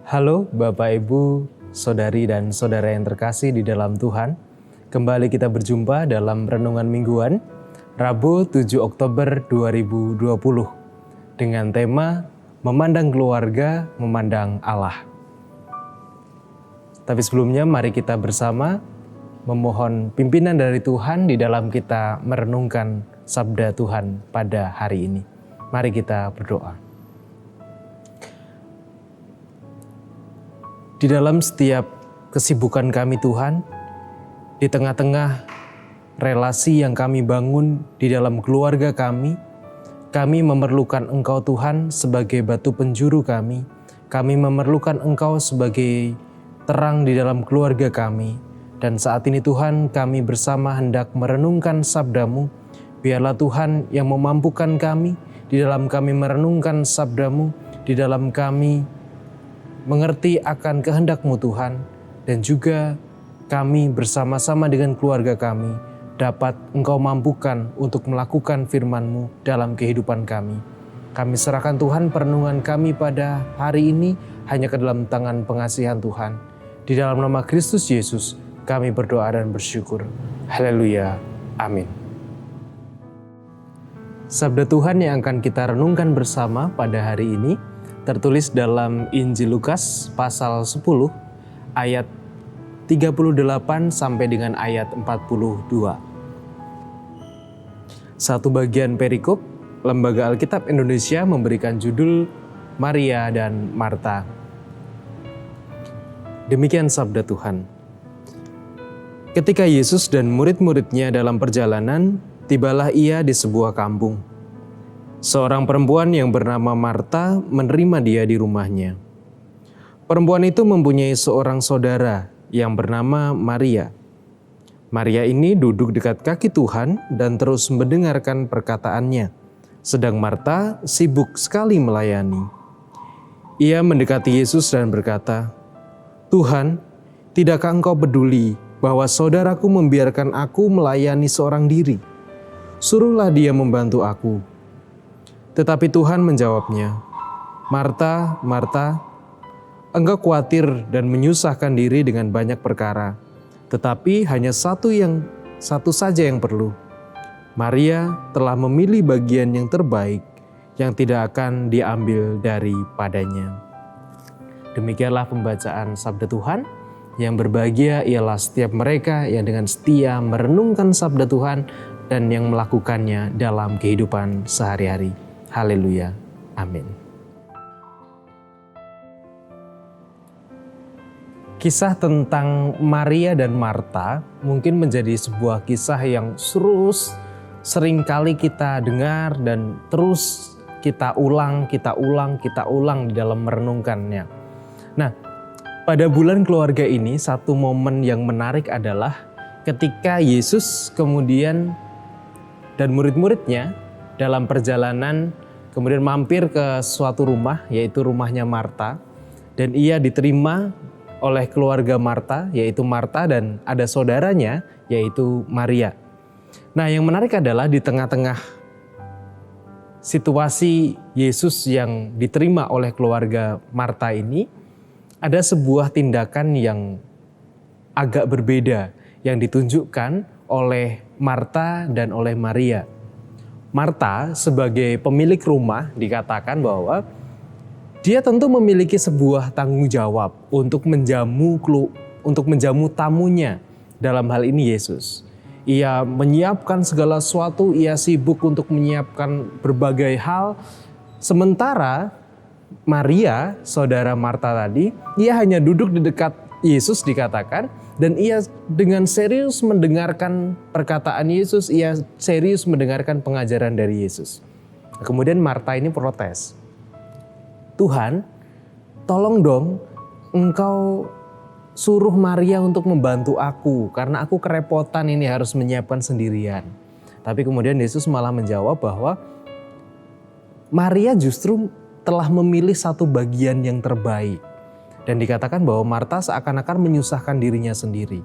Halo Bapak Ibu, Saudari dan Saudara yang terkasih di dalam Tuhan. Kembali kita berjumpa dalam Renungan Mingguan, Rabu 7 Oktober 2020 dengan tema Memandang Keluarga, Memandang Allah. Tapi sebelumnya mari kita bersama memohon pimpinan dari Tuhan di dalam kita merenungkan sabda Tuhan pada hari ini. Mari kita berdoa. Di dalam setiap kesibukan kami Tuhan, di tengah-tengah relasi yang kami bangun di dalam keluarga kami memerlukan Engkau Tuhan sebagai batu penjuru kami memerlukan Engkau sebagai terang di dalam keluarga kami. Dan saat ini Tuhan, kami bersama hendak merenungkan sabda-Mu. Biarlah Tuhan yang memampukan kami, di dalam kami merenungkan sabda-Mu, di dalam kami mengerti akan kehendak-Mu Tuhan, dan juga kami bersama-sama dengan keluarga kami dapat Engkau mampukan untuk melakukan firman-Mu dalam kehidupan kami. Kami serahkan Tuhan perenungan kami pada hari ini hanya ke dalam tangan pengasihan Tuhan. Di dalam nama Kristus Yesus kami berdoa dan bersyukur. Haleluya. Amin. Sabda Tuhan yang akan kita renungkan bersama pada hari ini tertulis dalam Injil Lukas pasal 10 ayat 38 sampai dengan ayat 42. Satu bagian perikop, Lembaga Alkitab Indonesia memberikan judul Maria dan Marta. Demikian sabda Tuhan. Ketika Yesus dan murid-muridnya dalam perjalanan, tibalah ia di sebuah kampung. Seorang perempuan yang bernama Marta menerima dia di rumahnya. Perempuan itu mempunyai seorang saudara yang bernama Maria. Maria ini duduk dekat kaki Tuhan dan terus mendengarkan perkataannya, sedang Marta sibuk sekali melayani. Ia mendekati Yesus dan berkata, "Tuhan, tidakkah Engkau peduli bahwa saudaraku membiarkan aku melayani seorang diri? Suruhlah dia membantu aku." Tetapi Tuhan menjawabnya, "Marta, Marta, engkau khawatir dan menyusahkan diri dengan banyak perkara, tetapi hanya satu saja yang perlu. Maria telah memilih bagian yang terbaik yang tidak akan diambil daripadanya." Demikianlah pembacaan sabda Tuhan. Yang berbahagia ialah setiap mereka yang dengan setia merenungkan sabda Tuhan dan yang melakukannya dalam kehidupan sehari-hari. Haleluya. Amin. Kisah tentang Maria dan Marta mungkin menjadi sebuah kisah yang sering kali kita dengar dan terus kita ulang di dalam merenungkannya. Nah, pada bulan keluarga ini satu momen yang menarik adalah ketika Yesus kemudian dan murid-muridnya dalam perjalanan kemudian mampir ke suatu rumah, yaitu rumahnya Marta, dan ia diterima oleh keluarga Marta, yaitu Marta dan ada saudaranya, yaitu Maria. Nah, yang menarik adalah di tengah-tengah situasi Yesus yang diterima oleh keluarga Marta ini, ada sebuah tindakan yang agak berbeda yang ditunjukkan oleh Marta dan oleh Maria. Marta sebagai pemilik rumah dikatakan bahwa dia tentu memiliki sebuah tanggung jawab untuk menjamu tamunya, dalam hal ini Yesus. Ia menyiapkan segala sesuatu, ia sibuk untuk menyiapkan berbagai hal. Sementara Maria, saudara Marta tadi, ia hanya duduk di dekat Yesus dikatakan, dan ia dengan serius mendengarkan perkataan Yesus, ia serius mendengarkan pengajaran dari Yesus. Kemudian Marta ini protes, "Tuhan, tolong dong Engkau suruh Maria untuk membantu aku, karena aku kerepotan ini harus menyiapkan sendirian." Tapi kemudian Yesus malah menjawab bahwa Maria justru telah memilih satu bagian yang terbaik. Dan dikatakan bahwa Marta seakan-akan menyusahkan dirinya sendiri.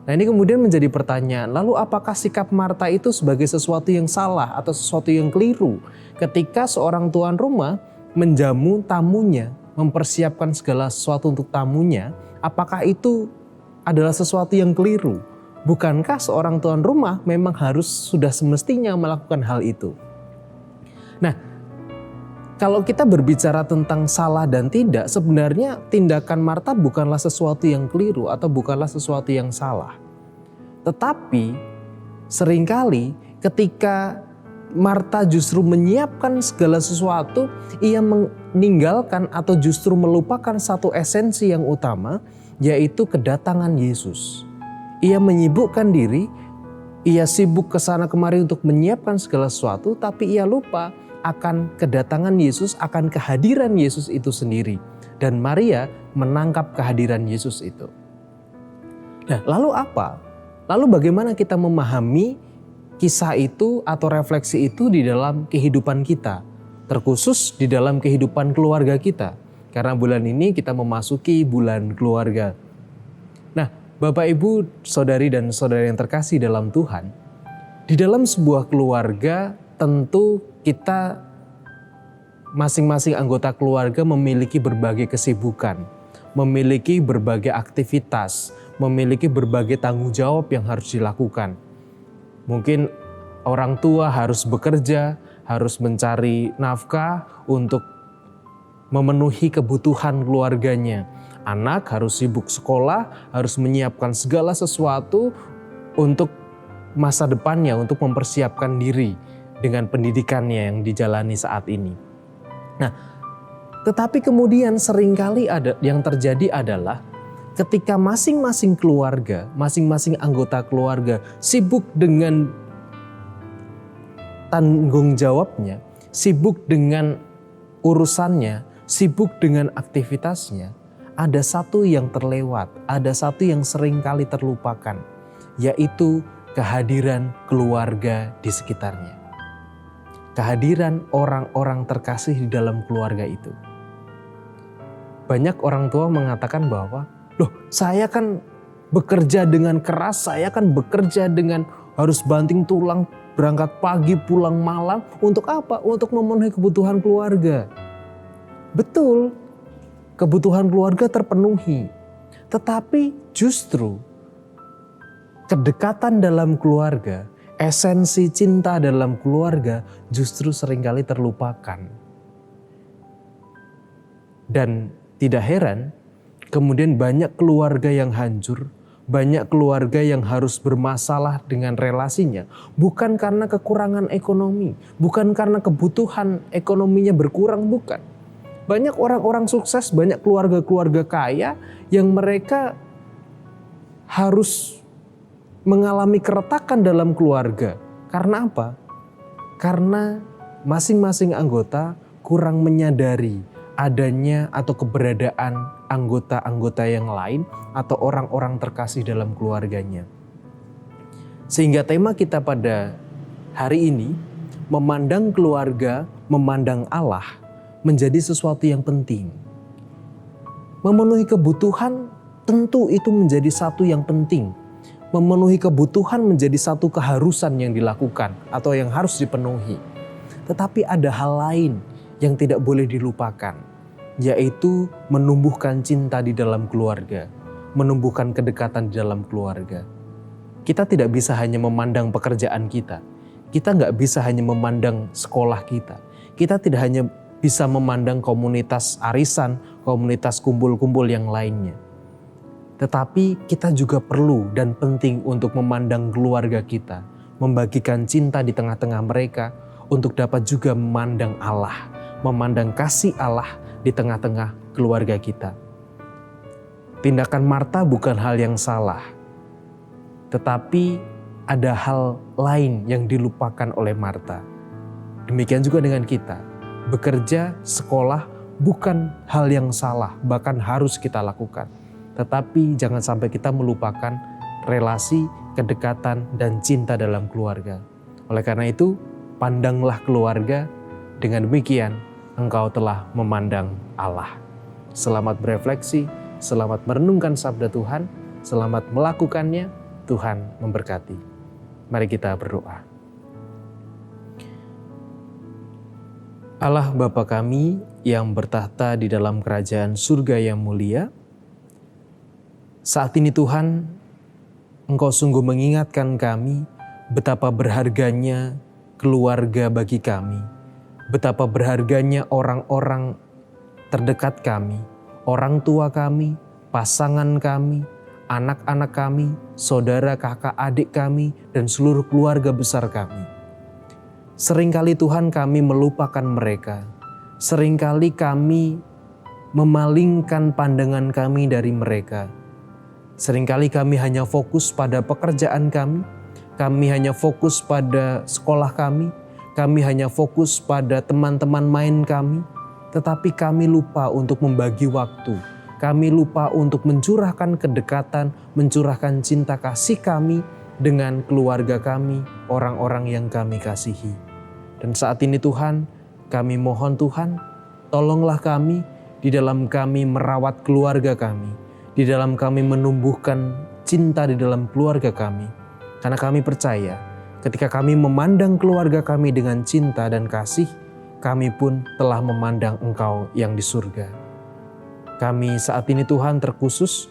Nah, ini kemudian menjadi pertanyaan, lalu apakah sikap Marta itu sebagai sesuatu yang salah atau sesuatu yang keliru ketika seorang tuan rumah menjamu tamunya mempersiapkan segala sesuatu untuk tamunya, apakah itu adalah sesuatu yang keliru? Bukankah seorang tuan rumah memang harus sudah semestinya melakukan hal itu? Nah, kalau kita berbicara tentang salah dan tidak, sebenarnya tindakan Marta bukanlah sesuatu yang keliru atau bukanlah sesuatu yang salah. Tetapi seringkali ketika Marta justru menyiapkan segala sesuatu, ia meninggalkan atau justru melupakan satu esensi yang utama, yaitu kedatangan Yesus. Ia menyibukkan diri, ia sibuk ke sana kemari untuk menyiapkan segala sesuatu, tapi ia lupa akan kedatangan Yesus, akan kehadiran Yesus itu sendiri. Dan Maria menangkap kehadiran Yesus itu. Nah, lalu apa? Lalu bagaimana kita memahami kisah itu atau refleksi itu di dalam kehidupan kita, terkhusus di dalam kehidupan keluarga kita? Karena bulan ini kita memasuki bulan keluarga. Nah, Bapak, Ibu, saudari dan saudara yang terkasih dalam Tuhan, di dalam sebuah keluarga tentu kita masing-masing anggota keluarga memiliki berbagai kesibukan, memiliki berbagai aktivitas, memiliki berbagai tanggung jawab yang harus dilakukan. Mungkin orang tua harus bekerja, harus mencari nafkah untuk memenuhi kebutuhan keluarganya. Anak harus sibuk sekolah, harus menyiapkan segala sesuatu untuk masa depannya, untuk mempersiapkan diri dengan pendidikannya yang dijalani saat ini. Nah, tetapi kemudian seringkali yang terjadi adalah ketika masing-masing keluarga, masing-masing anggota keluarga sibuk dengan tanggung jawabnya, sibuk dengan urusannya, sibuk dengan aktivitasnya, ada satu yang terlewat, ada satu yang seringkali terlupakan, yaitu kehadiran keluarga di sekitarnya. Kehadiran orang-orang terkasih di dalam keluarga itu. Banyak orang tua mengatakan bahwa, loh, saya kan bekerja dengan keras, saya kan bekerja dengan harus banting tulang, berangkat pagi, pulang malam. Untuk apa? Untuk memenuhi kebutuhan keluarga. Betul, kebutuhan keluarga terpenuhi. Tetapi justru kedekatan dalam keluarga, esensi cinta dalam keluarga justru seringkali terlupakan. Dan tidak heran, kemudian banyak keluarga yang hancur, banyak keluarga yang harus bermasalah dengan relasinya. Bukan karena kekurangan ekonomi, bukan karena kebutuhan ekonominya berkurang, bukan. Banyak orang-orang sukses, banyak keluarga-keluarga kaya yang mereka harus mengalami keretakan dalam keluarga. Karena apa? Karena masing-masing anggota kurang menyadari adanya atau keberadaan anggota-anggota yang lain atau orang-orang terkasih dalam keluarganya. Sehingga tema kita pada hari ini, memandang keluarga, memandang Allah, menjadi sesuatu yang penting. Memenuhi kebutuhan tentu itu menjadi satu yang penting. Memenuhi kebutuhan menjadi satu keharusan yang dilakukan atau yang harus dipenuhi. Tetapi ada hal lain yang tidak boleh dilupakan, yaitu menumbuhkan cinta di dalam keluarga, menumbuhkan kedekatan di dalam keluarga. Kita tidak bisa hanya memandang pekerjaan kita nggak bisa hanya memandang sekolah kita tidak hanya bisa memandang komunitas arisan, komunitas kumpul-kumpul yang lainnya. Tetapi kita juga perlu dan penting untuk memandang keluarga kita, membagikan cinta di tengah-tengah mereka, untuk dapat juga memandang Allah, memandang kasih Allah di tengah-tengah keluarga kita. Tindakan Marta bukan hal yang salah, tetapi ada hal lain yang dilupakan oleh Marta. Demikian juga dengan kita. Bekerja, sekolah bukan hal yang salah, bahkan harus kita lakukan. Tetapi jangan sampai kita melupakan relasi, kedekatan, dan cinta dalam keluarga. Oleh karena itu, pandanglah keluarga, dengan demikian engkau telah memandang Allah. Selamat berefleksi, selamat merenungkan sabda Tuhan, selamat melakukannya, Tuhan memberkati. Mari kita berdoa. Allah Bapa kami yang bertahta di dalam kerajaan surga yang mulia, saat ini Tuhan, Engkau sungguh mengingatkan kami betapa berharganya keluarga bagi kami, betapa berharganya orang-orang terdekat kami, orang tua kami, pasangan kami, anak-anak kami, saudara, kakak, adik kami, dan seluruh keluarga besar kami. Seringkali Tuhan kami melupakan mereka. Seringkali kami memalingkan pandangan kami dari mereka. Seringkali kami hanya fokus pada pekerjaan kami hanya fokus pada sekolah kami hanya fokus pada teman-teman main kami. Tetapi kami lupa untuk membagi waktu. Kami lupa untuk mencurahkan kedekatan, mencurahkan cinta kasih kami dengan keluarga kami, orang-orang yang kami kasihi. Dan saat ini Tuhan, kami mohon Tuhan, tolonglah kami di dalam kami merawat keluarga kami, di dalam kami menumbuhkan cinta di dalam keluarga kami. Karena kami percaya ketika kami memandang keluarga kami dengan cinta dan kasih, kami pun telah memandang Engkau yang di surga. Kami saat ini Tuhan terkhusus,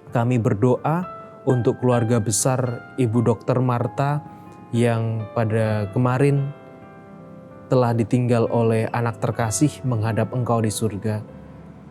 kami berdoa untuk keluarga besar Ibu Dr. Marta yang pada kemarin telah ditinggal oleh anak terkasih menghadap Engkau di surga.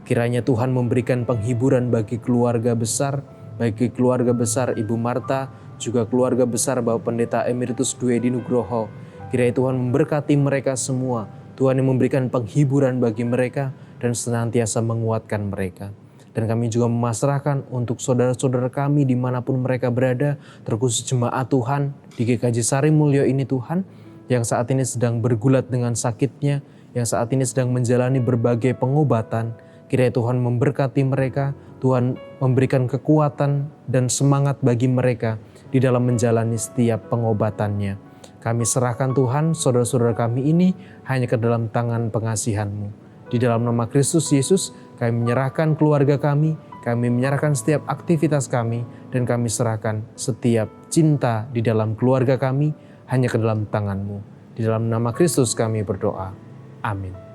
Kiranya Tuhan memberikan penghiburan bagi keluarga besar Ibu Marta, juga keluarga besar Bapak Pendeta Emeritus Dwi Nugroho. Kiranya Tuhan memberkati mereka semua. Tuhan yang memberikan penghiburan bagi mereka dan senantiasa menguatkan mereka. Dan kami juga memasrahkan untuk saudara-saudara kami dimanapun mereka berada, terkhusus jemaat Tuhan di GKJ Sari Mulyo ini Tuhan, yang saat ini sedang bergulat dengan sakitnya, yang saat ini sedang menjalani berbagai pengobatan. Kiranya Tuhan memberkati mereka, Tuhan memberikan kekuatan dan semangat bagi mereka di dalam menjalani setiap pengobatannya. Kami serahkan Tuhan saudara-saudara kami ini hanya ke dalam tangan pengasihan-Mu. Di dalam nama Kristus Yesus, kami menyerahkan keluarga kami menyerahkan setiap aktivitas kami, dan kami serahkan setiap cinta di dalam keluarga kami hanya ke dalam tangan-Mu. Di dalam nama Kristus kami berdoa. Amin.